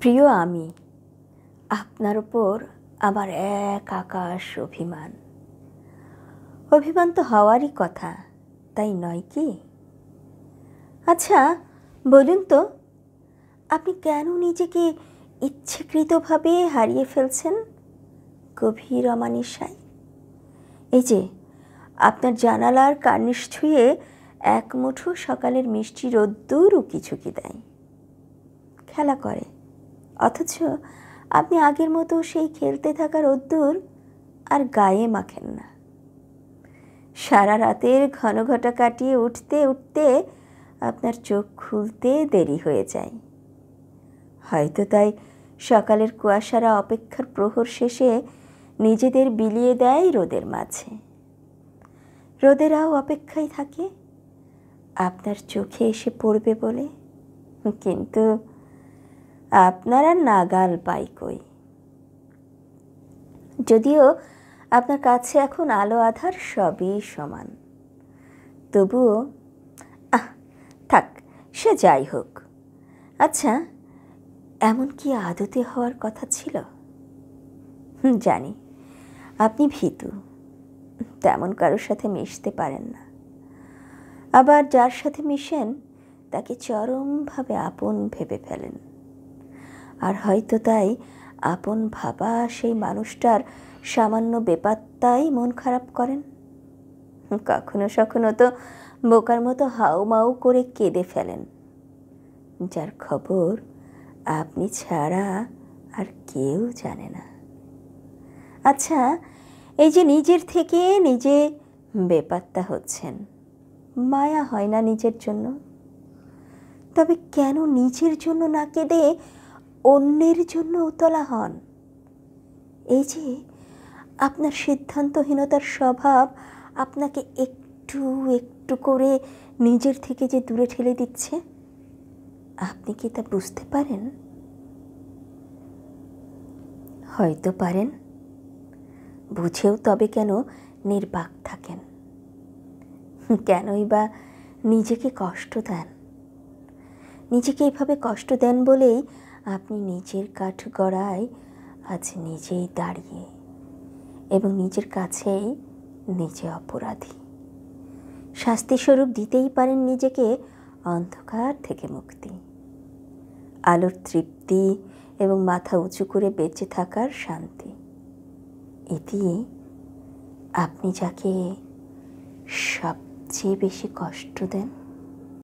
প্রিয় আমি, আপনার ওপর আমার এক আকাশ অভিমান। অভিমান তো হওয়ারই কথা, তাই নয় কি? আচ্ছা বলুন তো, আপনি কেন নিজেকে ইচ্ছাকৃতভাবে হারিয়ে ফেলছেন গভীর অমানিসায়? এই যে আপনার জানালার কার্নিশ ছুঁয়ে এক মুঠো সকালের মিষ্টি রোদ্দুর উকিঝুঁকি দেয়, খেলা করে, অথচ আপনি আগের মতো সেই খেলতে থাকা রোদ্দুর আর গায়ে মাখেন না। সারা রাতের ঘনঘটা কাটিয়ে উঠতে উঠতে আপনার চোখ খুলতে দেরি হয়ে যায়। হয়তো তাই সকালের কুয়াশারা অপেক্ষার প্রহর শেষে নিজেদের বিলিয়ে দেয় রোদের মাঝে। রোদেরাও অপেক্ষায় থাকে আপনার চোখে এসে পড়বে বলে, কিন্তু আপনার আর নাগাল পাই কই। যদিও আপনার কাছে এখন আলো আধার সবই সমান, তবুও থাক, সে যাই হোক। আচ্ছা, এমন কি আদতে হওয়ার কথা ছিল? জানি আপনি ভীতু, তেমন কারোর সাথে মিশতে পারেন না। আবার যার সাথে মিশেন তাকে চরমভাবে আপন ভেবে ফেলেন। আর হয়তো তাই আপন ভাবা সেই মানুষটার সামান্য বেপাত্তাই মন খারাপ করেন। কখনো সখনো তো বোকার মতো হাউমাউ করে কেঁদে ফেলেন, যার খবর আপনি ছাড়া আর কেউ জানে না। আচ্ছা, এই যে নিজের থেকে নিজে বেপাত্তা হচ্ছেন, মায়া হয় না নিজের জন্য? তবে কেন নিজের জন্য না কেঁদে অন্যের জন্য উতলা হন? এই যে আপনার সিদ্ধান্তহীনতার স্বভাব আপনাকে একটু একটু করে নিজের থেকে যে দূরে ঠেলে দিচ্ছে, আপনি কি তা বুঝতে পারেন? হয়তো পারেন, বুঝেও তবে কেন নির্বাক থাকেন? কেনই বা নিজেকে কষ্ট দেন? নিজেকে এইভাবে কষ্ট দেন বলেই আপনি নিজের কাঠগড়ায় আজ নিজেই দাঁড়িয়ে এবং নিজের কাছেই নিজে অপরাধী। শাস্তিস্বরূপ দিতেই পারেন নিজেকে অন্ধকার থেকে মুক্তি, আলোর তৃপ্তি এবং মাথা উঁচু করে বেঁচে থাকার শান্তি। এটি আপনি যাকে সবচেয়ে বেশি কষ্ট দেন।